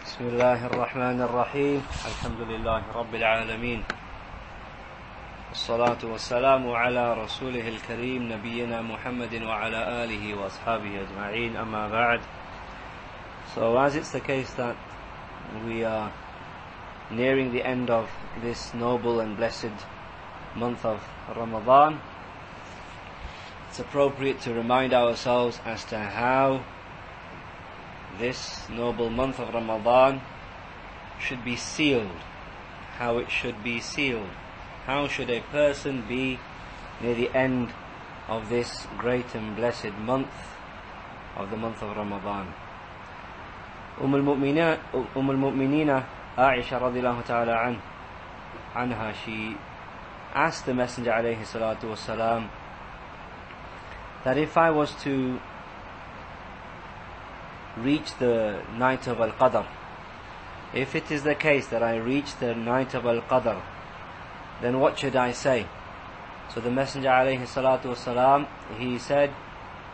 بسم الله الرحمن الرحيم الحمد لله رب العالمين والصلاة والسلام على رسوله الكريم نبينا محمد وعلى آله وأصحابه أجمعين أما بعد. So as it's the case that we are nearing the end of this noble and blessed month of Ramadan, it's appropriate to remind ourselves as to how this noble month of Ramadan should be sealed, how it should be sealed. How should a person be near the end of this great and blessed month of the month of Ramadan? al-Mu'minina Aisha radiallahu ta'ala anha, she asked the Messenger alayhi salatu wasalam that if I was to reach the night of Al-Qadr, if it is the case that I reach the night of Al-Qadr, then what should I say? So the Messenger alayhi salatu wasalam, he said,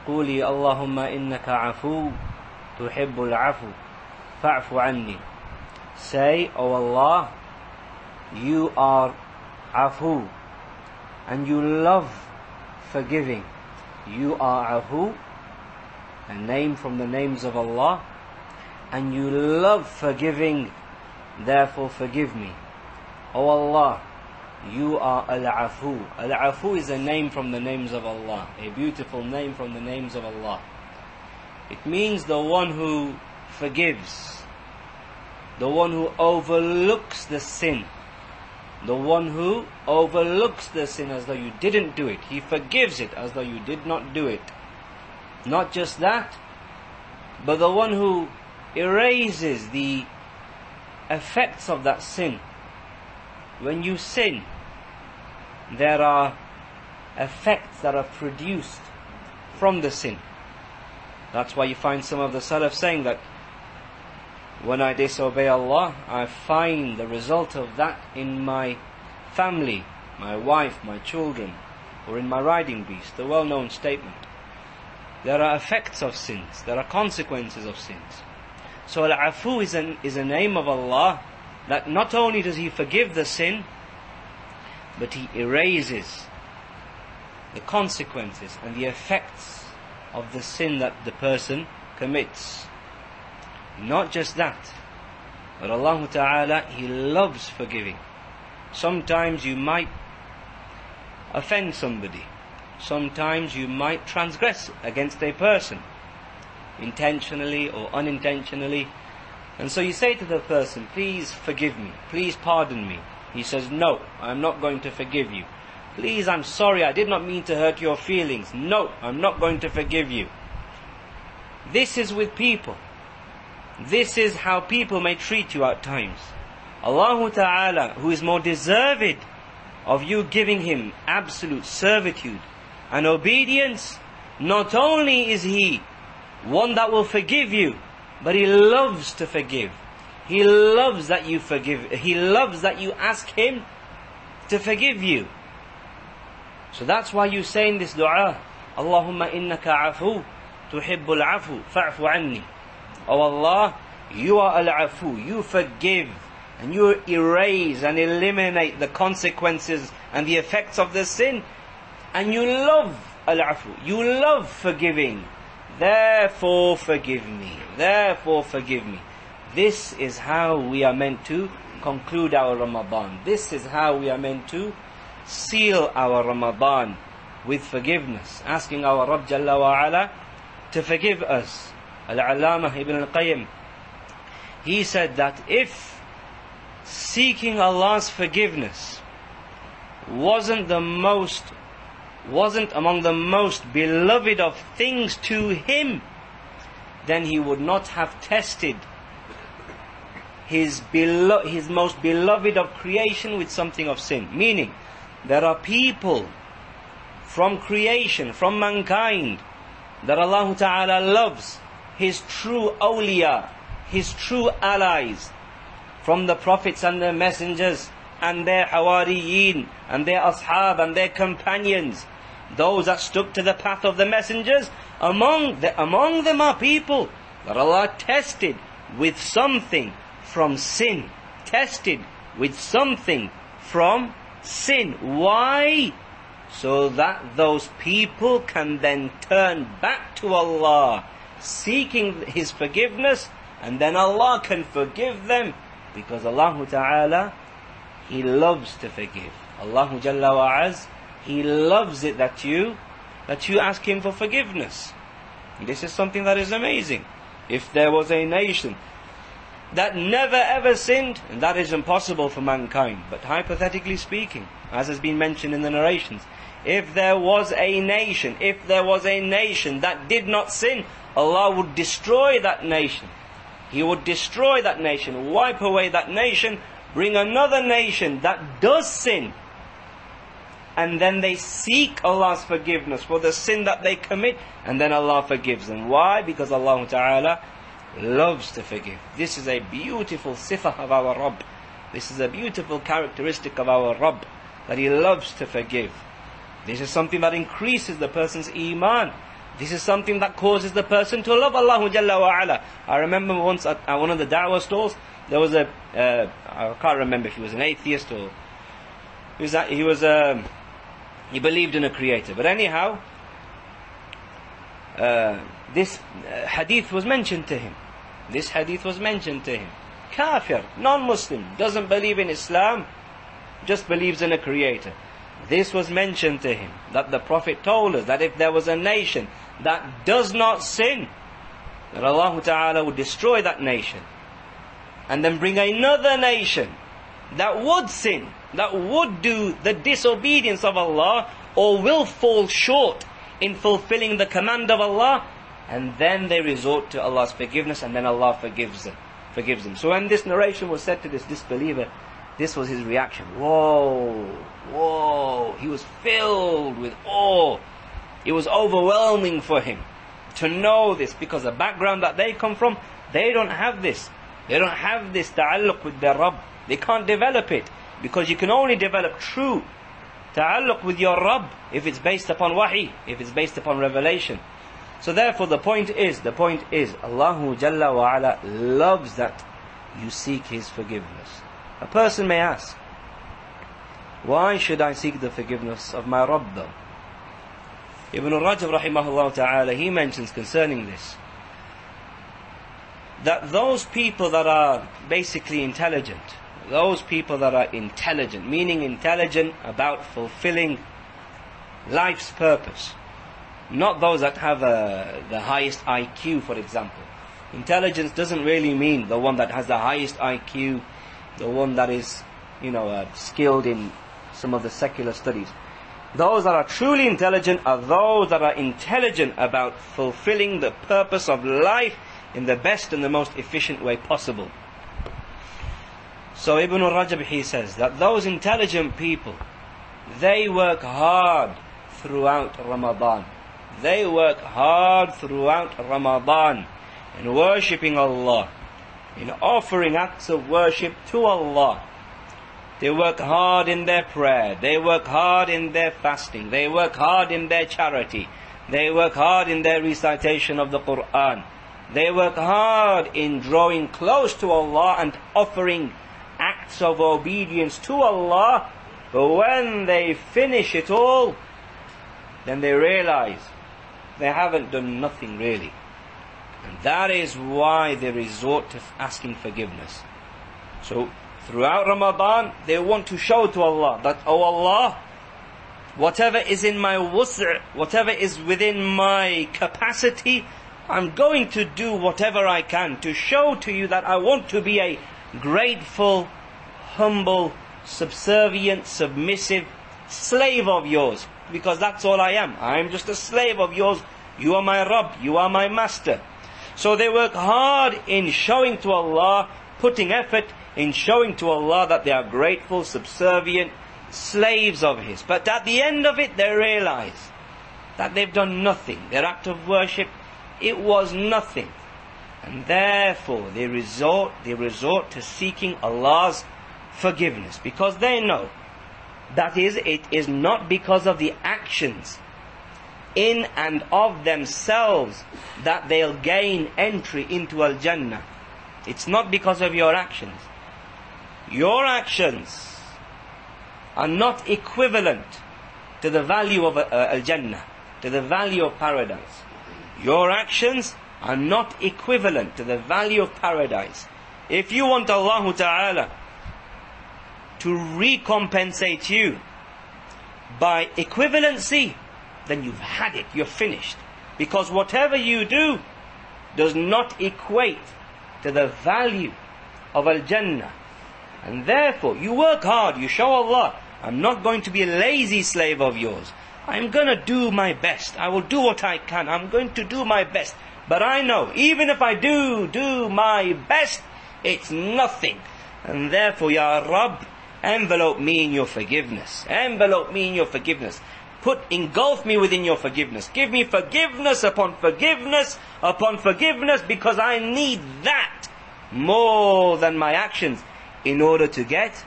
قولي اللهم إنك عفو تحب العفو فاعف عني. Say, O Allah, you are afu and you love forgiving. You are afu, a name from the names of Allah, and you love forgiving, therefore forgive me. O Allah, you are Al-Afu. Al-Afu is a name from the names of Allah, a beautiful name from the names of Allah. It means the one who forgives, the one who overlooks the sin, the one who overlooks the sin as though you didn't do it. He forgives it as though you did not do it. Not just that, but the one who erases the effects of that sin. When you sin, there are effects that are produced from the sin. That's why you find some of the Salaf saying that when I disobey Allah, I find the result of that in my family, my wife, my children, or in my riding beast. The well-known statement. There are effects of sins, there are consequences of sins. So Al-Afu is a name of Allah that not only does He forgive the sin, but He erases the consequences and the effects of the sin that the person commits. Not just that, but Allah Ta'ala, He loves forgiving. Sometimes you might offend somebody. Sometimes you might transgress against a person, intentionally or unintentionally. And so you say to the person, please forgive me, please pardon me. He says, no, I'm not going to forgive you. Please, I'm sorry, I did not mean to hurt your feelings. No, I'm not going to forgive you. This is with people. This is how people may treat you at times. Allah Ta'ala, who is more deserved of you giving Him absolute servitude and obedience, not only is He one that will forgive you, but He loves to forgive. He loves that you forgive. He loves that you ask Him to forgive you. So that's why you say in this dua, Allahumma innaka afu tuhibbul afu fa'fu anni. O Allah, you are al-afu, you forgive and you erase and eliminate the consequences and the effects of the sin, and you love al-afu, you love forgiving. Therefore forgive me. Therefore forgive me. This is how we are meant to conclude our Ramadan. This is how we are meant to seal our Ramadan, with forgiveness, asking our Rabb Jalla wa Ala to forgive us. Al-Allamah Ibn Al-Qayyim, he said that if seeking Allah's forgiveness wasn't among the most beloved of things to Him, then He would not have tested His most beloved of creation with something of sin. Meaning, there are people from creation, from mankind, that Allah Ta'ala loves, His true awliya, His true allies, from the prophets and the messengers and their hawariyin and their ashab and their companions, those that stuck to the path of the messengers. Among them are people that Allah tested with something from sin, tested with something from sin. Why? So that those people can then turn back to Allah, seeking His forgiveness, and then Allah can forgive them, because Allah Ta'ala, He loves to forgive. Allah Jalla wa Az, He loves it that you ask Him for forgiveness. This is something that is amazing. If there was a nation that never ever sinned, and that is impossible for mankind, but hypothetically speaking, as has been mentioned in the narrations, if there was a nation that did not sin, Allah would destroy that nation. He would destroy that nation, wipe away that nation, bring another nation that does sin, and then they seek Allah's forgiveness for the sin that they commit, and then Allah forgives them. Why? Because Allah Ta'ala loves to forgive. This is a beautiful sifah of our Rabb. This is a beautiful characteristic of our Rabb, that He loves to forgive. This is something that increases the person's iman. This is something that causes the person to love Allah Jalla wa Ala. I remember once at one of the da'wah stalls, there was I can't remember if he was an atheist or he believed in a creator. But anyhow, this hadith was mentioned to him. This hadith was mentioned to him. Kafir, non-Muslim, doesn't believe in Islam, just believes in a creator. This was mentioned to him, that the Prophet told us that if there was a nation that does not sin, that Allah Ta'ala would destroy that nation, and then bring another nation that would sin, that would do the disobedience of Allah, or will fall short in fulfilling the command of Allah, and then they resort to Allah's forgiveness, and then Allah forgives them. So when this narration was said to this disbeliever, this was his reaction. Whoa, whoa. He was filled with awe. It was overwhelming for him to know this, because the background that they come from, they don't have this. They don't have this ta'alluq with their Rabb. They can't develop it, because you can only develop true ta'alluq with your Rabb if it's based upon wahi, if it's based upon revelation. So therefore the point is, Allah Jalla wa Ala loves that you seek His forgiveness. A person may ask, why should I seek the forgiveness of my Rabb though? Ibn Rajab rahimahullah ta'ala, he mentions concerning this, that those people that are basically intelligent, meaning intelligent about fulfilling life's purpose, not those that have the highest IQ, for example. Intelligence doesn't really mean the one that has the highest IQ, the one that is, skilled in some of the secular studies. Those that are truly intelligent are those that are intelligent about fulfilling the purpose of life in the best and the most efficient way possible. So Ibn Rajab, he says that those intelligent people, they work hard throughout Ramadan. They work hard throughout Ramadan in worshipping Allah, in offering acts of worship to Allah. They work hard in their prayer, they work hard in their fasting, they work hard in their charity, they work hard in their recitation of the Quran, they work hard in drawing close to Allah and offering acts of obedience to Allah. But when they finish it all, then they realize they haven't done nothing really. And that is why they resort to asking forgiveness. So throughout Ramadan, they want to show to Allah that, oh Allah, whatever is in my wus', whatever is within my capacity, I'm going to do whatever I can to show to you that I want to be a grateful, humble, subservient, submissive slave of yours. Because that's all I am. I am just a slave of yours. You are my Rabb, you are my master. So they work hard in showing to Allah, putting effort in showing to Allah that they are grateful, subservient slaves of His. But at the end of it, they realize that they've done nothing. Their act of worship, it was nothing. And therefore they resort to seeking Allah's forgiveness, because they know that it is not because of the actions in and of themselves that they'll gain entry into Al-Jannah. It's not because of your actions. Your actions are not equivalent to the value of Al-Jannah, to the value of paradise. Your actions are not equivalent to the value of paradise. If you want Allah Ta'ala to recompensate you by equivalency, then you've had it, you're finished. Because whatever you do does not equate to the value of Al-Jannah. And therefore, you work hard, you show Allah, I'm not going to be a lazy slave of yours. I'm going to do my best. I will do what I can. I'm going to do my best. But I know, even if I do my best, it's nothing. And therefore, Ya Rabb, envelope me in your forgiveness. Envelope me in your forgiveness. Engulf me within your forgiveness. Give me forgiveness upon forgiveness upon forgiveness, because I need that more than my actions in order to get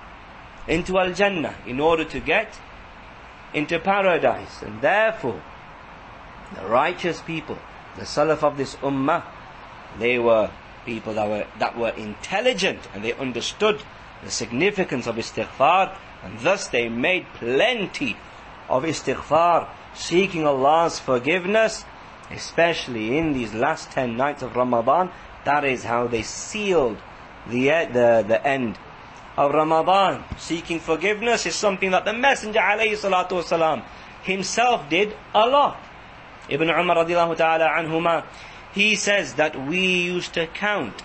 into Al-Jannah, in order to get into paradise. And therefore, the righteous people, the Salaf of this Ummah, they were people that were intelligent, and they understood the significance of istighfar, and thus they made plenty of istighfar, seeking Allah's forgiveness, especially in these last 10 nights of Ramadan. That is how they sealed the end of Ramadan. Seeking forgiveness is something that the Messenger ﷺ himself did a lot. Ibn Umar radiallahu ta'ala anhuma, he says that we used to count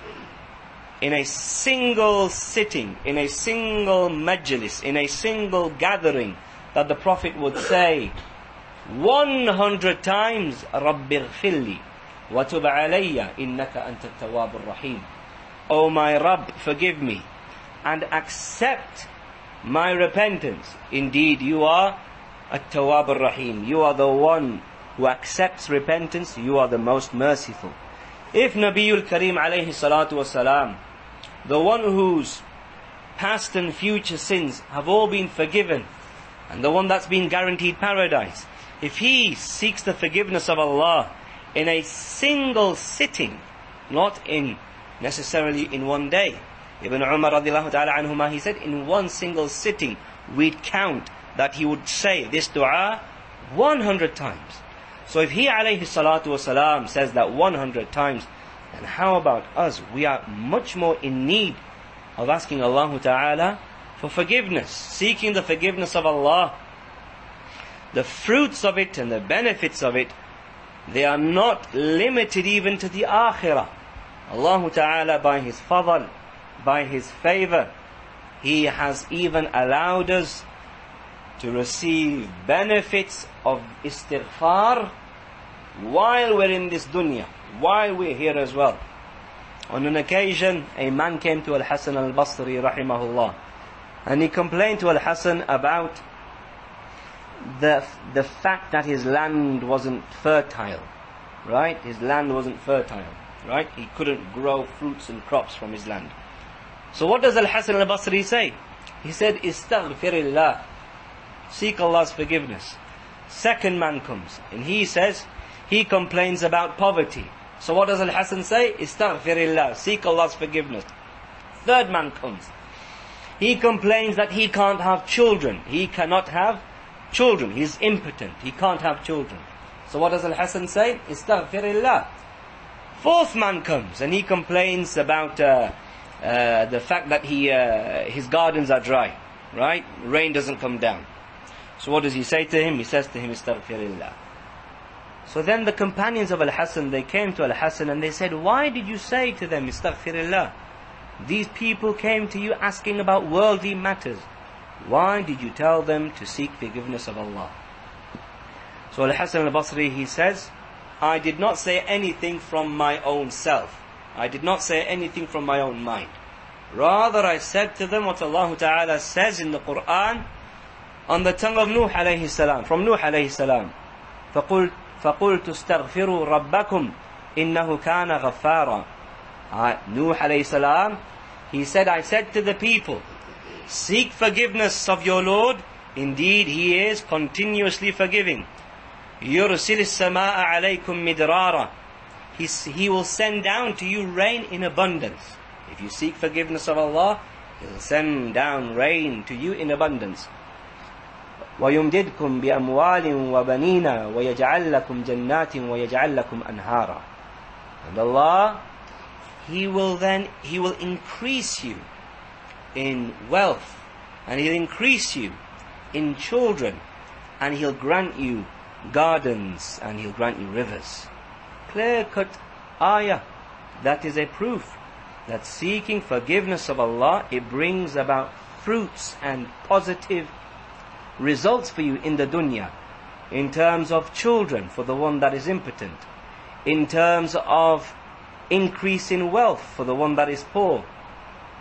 in a single sitting, in a single majlis, in a single gathering, that the Prophet would say 100 times, Rabbi ghfirli wa tub alayya innaka anta at-tawwabur rahim. O my Rabb, forgive me and accept my repentance. Indeed, you are at-tawwabur rahim. You are the one who accepts repentance. You are the most merciful. If Nabiul Kareem alayhi salatu wasalam, the one whose past and future sins have all been forgiven, and the one that's been guaranteed paradise, if he seeks the forgiveness of Allah in a single sitting, not necessarily in one day. Ibn Umar radiallahu ta'ala anhuma, he said, in one single sitting, we'd count that he would say this dua 100 times. So if he alayhi salatu wasalam says that 100 times, then how about us? We are much more in need of asking Allah Ta'ala for forgiveness, seeking the forgiveness of Allah. The fruits of it and the benefits of it, they are not limited even to the akhirah. Allah Ta'ala, by His fadl, by His favor, He has even allowed us to receive benefits of istighfar while we're in this dunya, while we're here as well. On an occasion, a man came to Al-Hasan al-Basri rahimahullah, and he complained to Al-Hasan about the fact that his land wasn't fertile, right? His land wasn't fertile, right? He couldn't grow fruits and crops from his land. So what does Al-Hasan al-Basri say? He said, Istaghfirillah, seek Allah's forgiveness. Second man comes, and he says, he complains about poverty. So what does Al-Hasan say? Istaghfirillah, seek Allah's forgiveness. Third man comes. He complains that he can't have children. He cannot have children. He's impotent. He can't have children. So what does Al-Hasan say? Istaghfirillah. Fourth man comes, and he complains about the fact that his gardens are dry, right? Rain doesn't come down. So what does he say to him? He says to him, Istaghfirillah. So then the companions of Al-Hasan, they came to Al-Hasan and they said, why did you say to them, Istaghfirillah? These people came to you asking about worldly matters. Why did you tell them to seek forgiveness of Allah? So Al-Hasan al-Basri, he says, I did not say anything from my own self. I did not say anything from my own mind. Rather, I said to them what Allah Ta'ala says in the Quran on the tongue of Nuh alayhi salam, from Nuh alayhi salam. فَقُلْتُ اسْتَغْفِرُوا رَبَّكُمْ إِنَّهُ كَانَ غَفَّارًا. Nuh alayhi salam, he said, I said to the people, seek forgiveness of your Lord. Indeed, He is continuously forgiving. يُرْسِلِ السَّمَاءَ عَلَيْكُمْ مِدْرَارًا. He will send down to you rain in abundance. If you seek forgiveness of Allah, He'll send down rain to you in abundance. وَيُمْدِدْكُمْ بِأَمْوَالٍ وَبَنِينَ وَيَجْعَلْ لَكُمْ جَنَّاتٍ وَيَجْعَلْ لَكُمْ أَنْهَارًا. And Allah, He will increase you in wealth, and He'll increase you in children, and He'll grant you gardens, and He'll grant you rivers. Clear-cut ayah. That is a proof that seeking forgiveness of Allah, it brings about fruits and positive results for you in the dunya, in terms of children for the one that is impotent, in terms of increase in wealth for the one that is poor,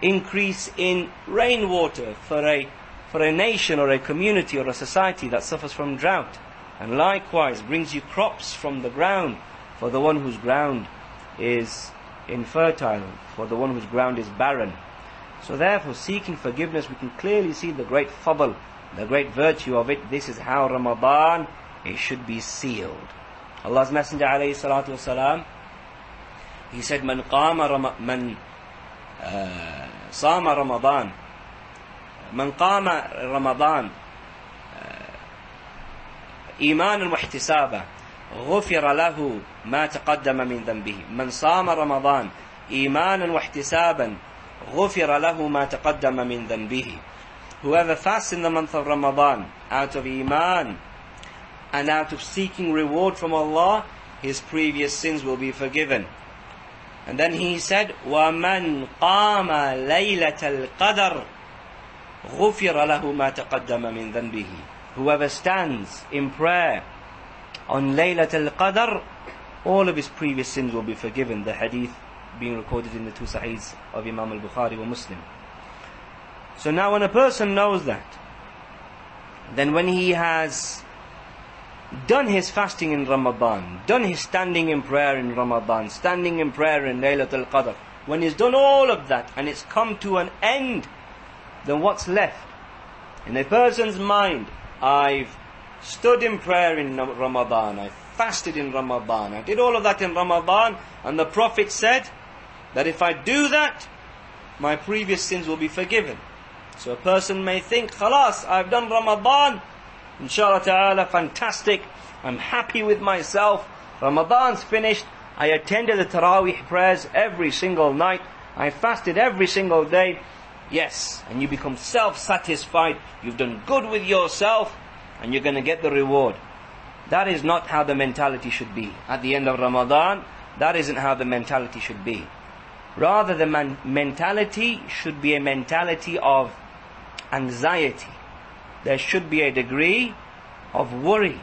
increase in rainwater for a nation or a community or a society that suffers from drought, and likewise brings you crops from the ground for the one whose ground is infertile, for the one whose ground is barren. So therefore, seeking forgiveness, we can clearly see the great fadl, the great virtue of it. This is how Ramadan, it should be sealed. Allah's Messenger alayhi salatu wasalam, he said, Man sama Ramadan, Man qama Ramadan imanan wa ihtisaba, غفر له ما تقدم من ذنبه. من صام رمضان إيمانا واحتسابا غفر له ما تقدم من ذنبه. Whoever fasts in the month of Ramadan out of Iman and out of seeking reward from Allah, his previous sins will be forgiven. And then he said, وَمَنْ قَامَ لَيْلَةَ الْقَدْرِ غُفِرَ لَهُ مَا تَقَدَّمَ مِنْ ذَنْبِهِ. Whoever stands in prayer on Laylat al-Qadr, all of his previous sins will be forgiven. The hadith being recorded in the two Sahihs of Imam al-Bukhari wa Muslim. So now when a person knows that, then when he has done his fasting in Ramadan, done his standing in prayer in Ramadan, standing in prayer in Laylat al-Qadr, when he's done all of that and it's come to an end, then what's left? In a person's mind, I've stood in prayer in Ramadan, I fasted in Ramadan, I did all of that in Ramadan, and the Prophet said that if I do that, my previous sins will be forgiven. So a person may think, Khalas, I've done Ramadan, inshallah ta'ala, fantastic, I'm happy with myself, Ramadan's finished, I attended the Taraweeh prayers every single night, I fasted every single day. Yes, and you become self-satisfied, you've done good with yourself, and you're going to get the reward. That is not how the mentality should be. At the end of Ramadan, that isn't how the mentality should be. Rather, the mentality should be a mentality of anxiety. There should be a degree of worry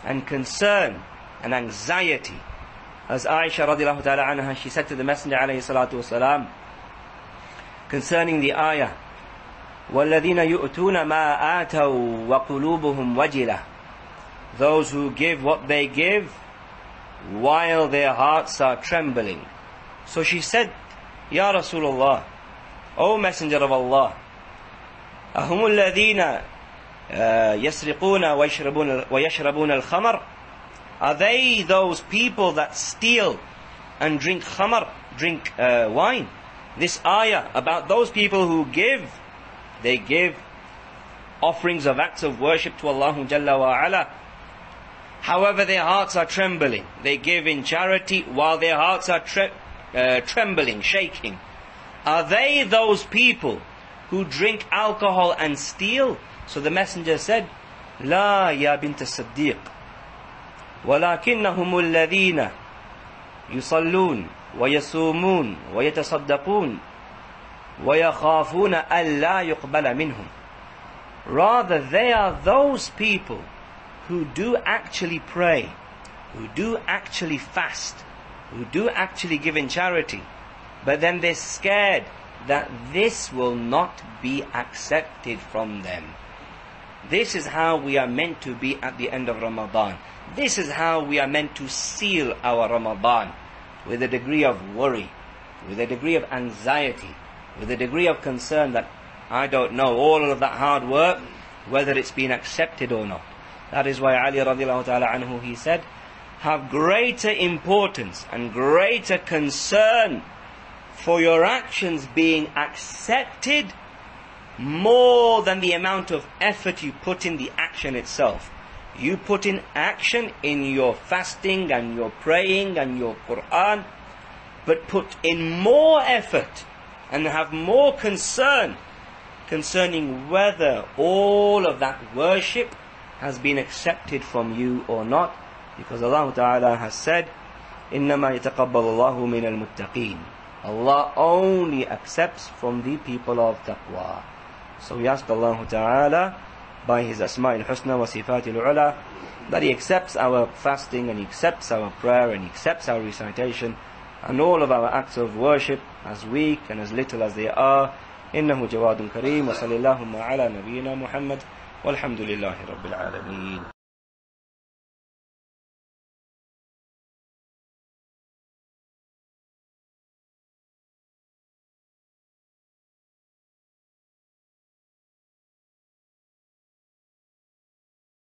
and concern and anxiety. As Aisha radiallahu ta'ala anha, she said to the Messenger alayhi salatu wasalam, concerning the ayah, وَالَّذِينَ يُؤْتُونَ مَا آتَوْا وَقُلُوبُهُمْ وَجِلَةٌ. Those who give what they give while their hearts are trembling. So she said, Ya Rasulullah, O Messenger of Allah, أَهُمُ الَّذِينَ يَسْرِقُونَ وَيَشْرَبُونَ الْخَمَرِ. Are they those people that steal and drink khamar, drink wine? This ayah about those people who give, they give offerings of acts of worship to Allah Jalla wa Ala. However, their hearts are trembling. They give in charity while their hearts are trembling, shaking. Are they those people who drink alcohol and steal? So the Messenger said, La ya bint as-Siddiq, walakinnahum alladhina yusallun wa yasumun wa yatasaddaqun wa yakhafuna an la yuqbala minhum. Rather, they are those people who do actually pray, who do actually fast, who do actually give in charity, but then they're scared that this will not be accepted from them. This is how we are meant to be at the end of Ramadan. This is how we are meant to seal our Ramadan, with a degree of worry, with a degree of anxiety, with a degree of concern that I don't know all of that hard work, whether it's been accepted or not. That is why Ali radiallahu ta'ala anhu, he said, have greater importance and greater concern for your actions being accepted more than the amount of effort you put in the action itself. You put in action in your fasting and your praying and your Quran, but put in more effort and have more concern concerning whether all of that worship has been accepted from you or not, because Allah Ta'ala has said, إِنَّمَا يَتَقَبَّلُ اللَّهُ مِنَ الْمُتَّقِينَ. Allah only accepts from the people of taqwa. So we ask Allah Ta'ala by His Asma' al-Husna wa Sifat al-Ula that He accepts our fasting and He accepts our prayer and He accepts our recitation and all of our acts of worship, as weak and as little as they are. إنه جواد كريم وصلى اللهم على نبينا محمد والحمد لله رب العالمين.